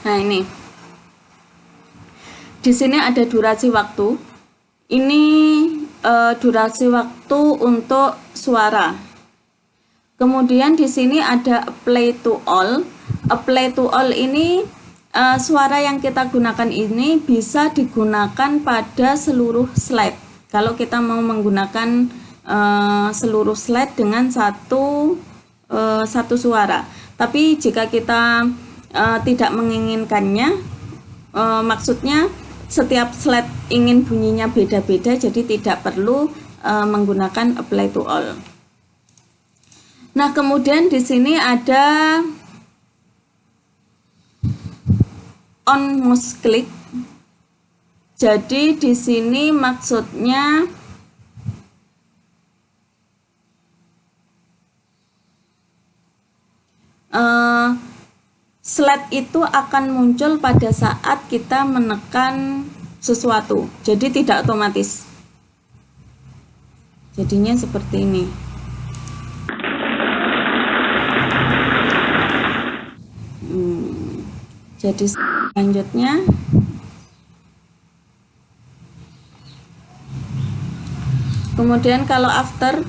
Nah, ini di sini ada durasi waktu. Ini durasi waktu untuk suara. Kemudian di sini ada apply to all. Apply to all ini suara yang kita gunakan ini bisa digunakan pada seluruh slide. Kalau kita mau menggunakan seluruh slide dengan satu suara. Tapi jika kita tidak menginginkannya, maksudnya setiap slide ingin bunyinya beda-beda, jadi tidak perlu menggunakan apply to all. Nah, kemudian di sini ada on mouse click. Jadi di sini maksudnya slide itu akan muncul pada saat kita menekan sesuatu. Jadi tidak otomatis. Jadinya seperti ini. Jadi selanjutnya kemudian kalau after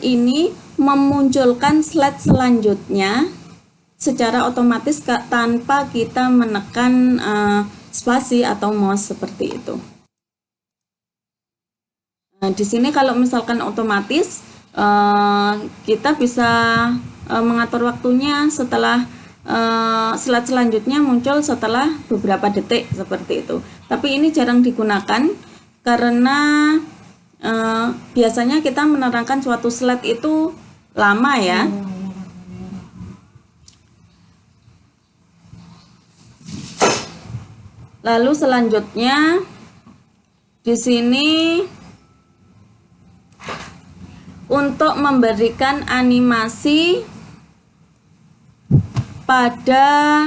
ini memunculkan slide selanjutnya secara otomatis tanpa kita menekan spasi atau mouse seperti itu. Nah, di sini kalau misalkan otomatis kita bisa mengatur waktunya setelah slide selanjutnya muncul setelah beberapa detik seperti itu. Tapi ini jarang digunakan karena biasanya kita menerangkan suatu slide itu lama ya. Lalu selanjutnya di sini untuk memberikan animasi pada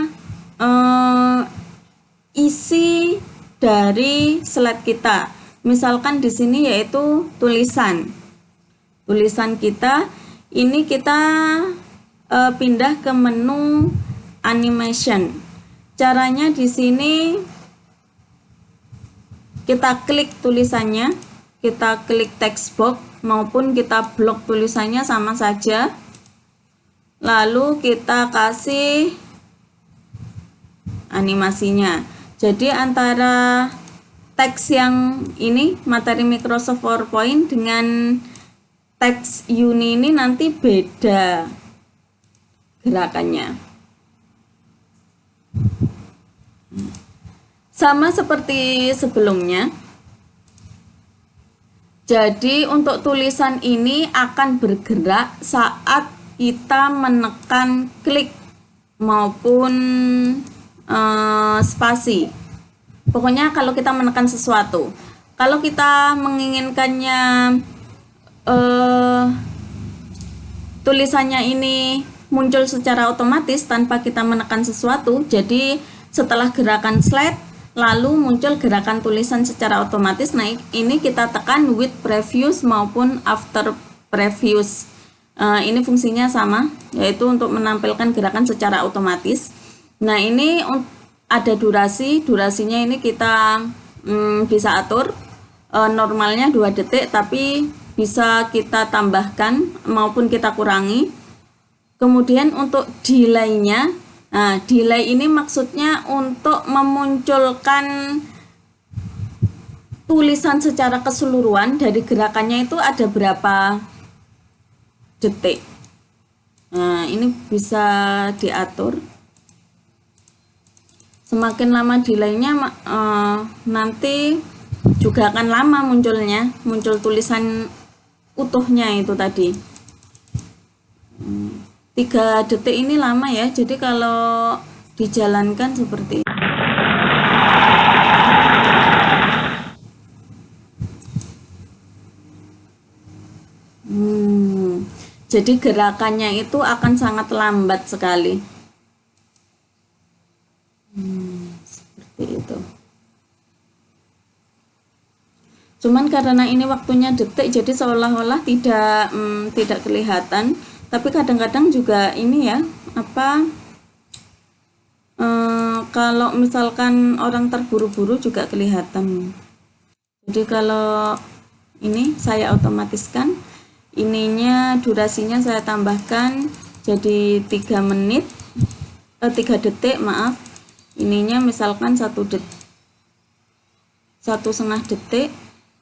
isi dari slide kita. Misalkan di sini yaitu tulisan kita. Ini kita pindah ke menu animation. Caranya di sini kita klik tulisannya, kita klik text box maupun kita blok tulisannya sama saja. Lalu kita kasih animasinya. Jadi antara teks yang ini materi Microsoft PowerPoint dengan teks Uni ini nanti beda gerakannya. Sama seperti sebelumnya. Jadi untuk tulisan ini akan bergerak saat kita menekan klik maupun spasi. Pokoknya kalau kita menekan sesuatu. Kalau kita menginginkannya tulisannya ini muncul secara otomatis tanpa kita menekan sesuatu, jadi setelah gerakan slide lalu muncul gerakan tulisan secara otomatis. Nah, ini kita tekan with previous maupun after previous. Ini fungsinya sama, yaitu untuk menampilkan gerakan secara otomatis. Nah, ini ada durasinya ini kita bisa atur. Normalnya 2 detik, tapi bisa kita tambahkan maupun kita kurangi. Kemudian untuk delay-nya, nah, delay ini maksudnya untuk memunculkan tulisan secara keseluruhan dari gerakannya itu ada berapa detik. Nah, ini bisa diatur. Semakin lama delaynya nanti juga akan lama muncul tulisan utuhnya itu tadi. 3 detik ini lama ya, jadi kalau dijalankan seperti ini. Jadi gerakannya itu akan sangat lambat sekali. Seperti itu. Cuman karena ini waktunya detik, jadi seolah-olah tidak kelihatan. Tapi kadang-kadang juga ini ya, kalau misalkan orang terburu-buru juga kelihatan. Jadi kalau ini saya otomatiskan, ininya durasinya saya tambahkan jadi 3 menit, 3 detik maaf. Ininya misalkan 1,5 detik,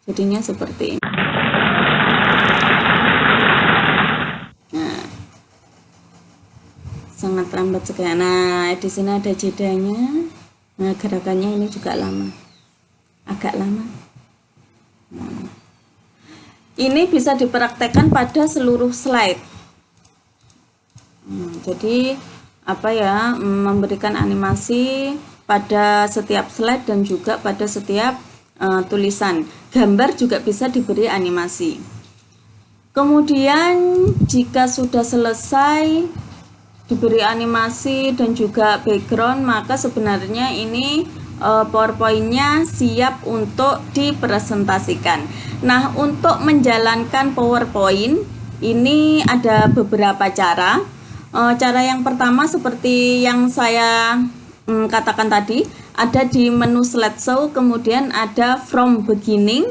jadinya seperti ini. Nah, sangat lambat sekali. Nah, di sini ada jedanya. Nah, gerakannya ini juga lama, agak lama. Nah, ini bisa dipraktekkan pada seluruh slide. Jadi memberikan animasi pada setiap slide dan juga pada setiap tulisan. Gambar juga bisa diberi animasi. Kemudian jika sudah selesai diberi animasi dan juga background, maka sebenarnya ini PowerPoint-nya siap untuk dipresentasikan. Nah, untuk menjalankan PowerPoint ini ada beberapa cara. Cara yang pertama seperti yang saya katakan tadi, ada di menu slideshow, kemudian ada from beginning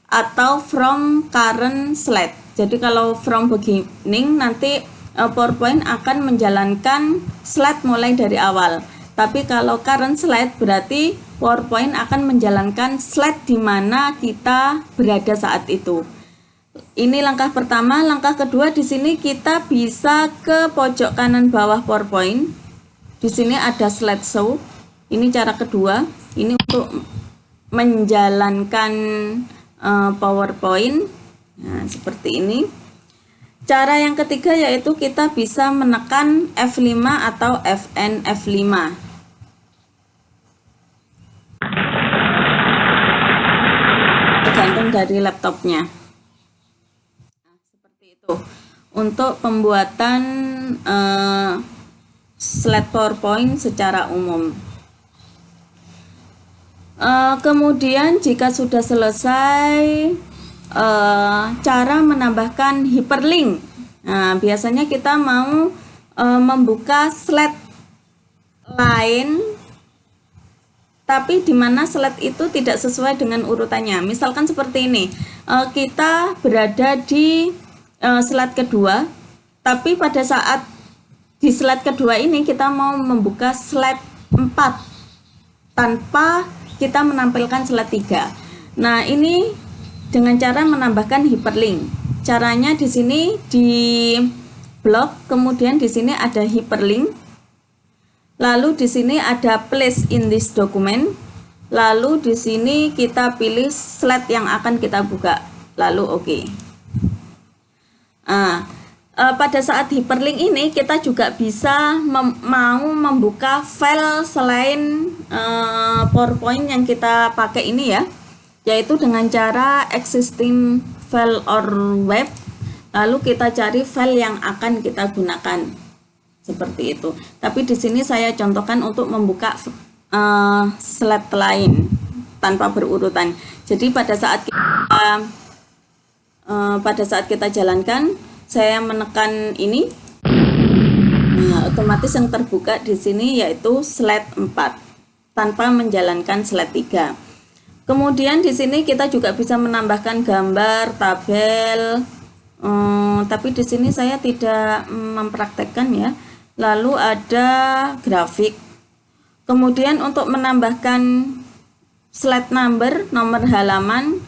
atau from current slide. Jadi kalau from beginning nanti PowerPoint akan menjalankan slide mulai dari awal. Tapi kalau current slide berarti PowerPoint akan menjalankan slide di mana kita berada saat itu. Ini langkah pertama. Langkah kedua, di sini kita bisa ke pojok kanan bawah PowerPoint. Di sini ada slideshow. Ini cara kedua. Ini untuk menjalankan PowerPoint. Nah, seperti ini. Cara yang ketiga yaitu kita bisa menekan F5 atau Fn F5. Tergantung dari laptopnya. Nah, seperti itu. Untuk pembuatan slide PowerPoint secara umum. Kemudian jika sudah selesai, cara menambahkan hyperlink. Nah, biasanya kita mau membuka slide lain, tapi di mana slide itu tidak sesuai dengan urutannya. Misalkan seperti ini, kita berada di slide kedua, tapi pada saat di slide kedua ini kita mau membuka slide 4 tanpa kita menampilkan slide 3. Nah, ini dengan cara menambahkan hyperlink. Caranya di sini di blok, kemudian di sini ada hyperlink. Lalu di sini ada place in this document. Lalu di sini kita pilih slide yang akan kita buka. Lalu oke. Pada saat hyperlink ini kita juga bisa mau membuka file selain PowerPoint yang kita pakai ini ya, yaitu dengan cara existing file or web, lalu kita cari file yang akan kita gunakan seperti itu. Tapi di sini saya contohkan untuk membuka slide lain tanpa berurutan. Jadi pada saat kita jalankan, saya menekan ini, otomatis yang terbuka di sini yaitu slide 4 tanpa menjalankan slide 3. Kemudian di sini kita juga bisa menambahkan gambar, tabel, tapi di sini saya tidak mempraktekkan ya. Lalu ada grafik. Kemudian untuk menambahkan slide number, nomor halaman,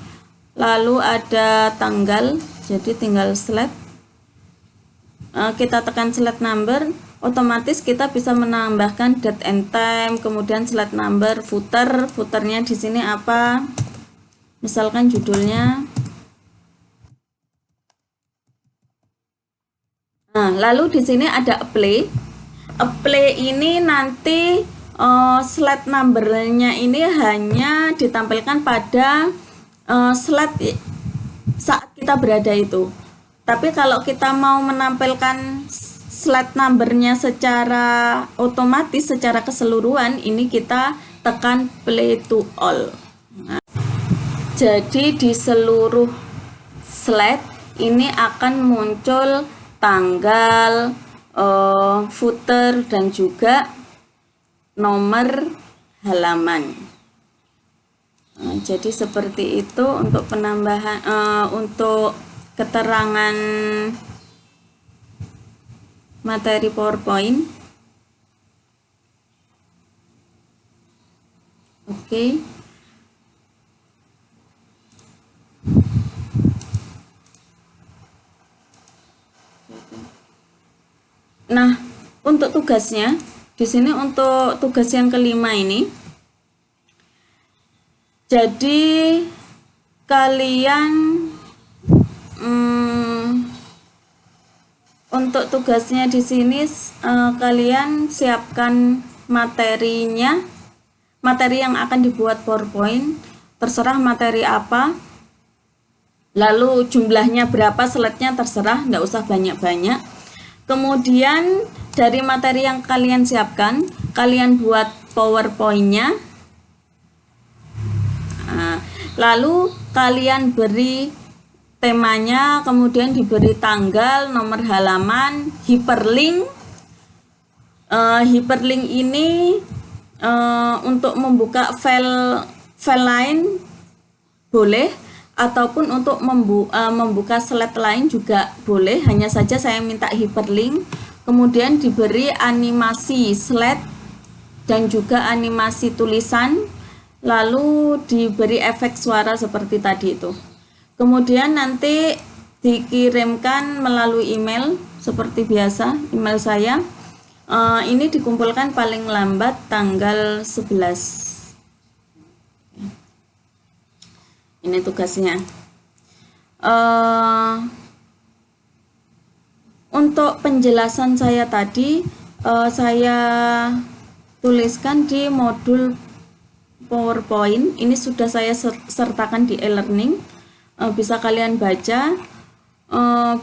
lalu ada tanggal, jadi tinggal slide. Kita tekan slide number, otomatis kita bisa menambahkan date and time, kemudian slide number, footernya di sini apa, misalkan judulnya. Nah, lalu di sini ada apply. Apply ini nanti slide numbernya ini hanya ditampilkan pada slide saat kita berada itu. Tapi kalau kita mau menampilkan slide numbernya secara otomatis, secara keseluruhan, ini kita tekan play to all. Nah, Jadi di seluruh slide ini akan muncul tanggal, footer, dan juga nomor halaman. Jadi seperti itu untuk penambahan, untuk keterangan materi PowerPoint. Oke. Nah, untuk tugasnya di sini, untuk tugas yang kelima ini, jadi kalian untuk tugasnya di sini kalian siapkan materinya, materi yang akan dibuat PowerPoint, terserah materi apa, lalu jumlahnya berapa, slide-nya terserah, nggak usah banyak-banyak. Kemudian dari materi yang kalian siapkan, kalian buat PowerPoint-nya. Lalu kalian beri temanya, kemudian diberi tanggal, nomor halaman, hyperlink. Hyperlink ini untuk membuka file lain boleh, ataupun untuk membuka slide lain juga boleh, hanya saja saya minta hyperlink. Kemudian diberi animasi slide dan juga animasi tulisan, lalu diberi efek suara seperti tadi itu. Kemudian nanti dikirimkan melalui email seperti biasa, email saya. Ini dikumpulkan paling lambat tanggal 11. Ini tugasnya. Untuk penjelasan saya tadi, saya tuliskan di modul PowerPoint. Ini sudah saya sertakan di e-learning. Bisa kalian baca,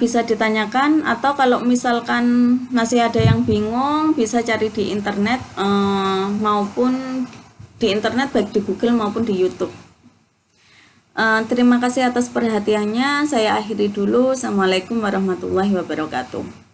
bisa ditanyakan, atau kalau misalkan masih ada yang bingung, bisa cari di internet, maupun di internet baik di Google maupun di YouTube. Terima kasih atas perhatiannya. Saya akhiri dulu. Assalamualaikum warahmatullahi wabarakatuh.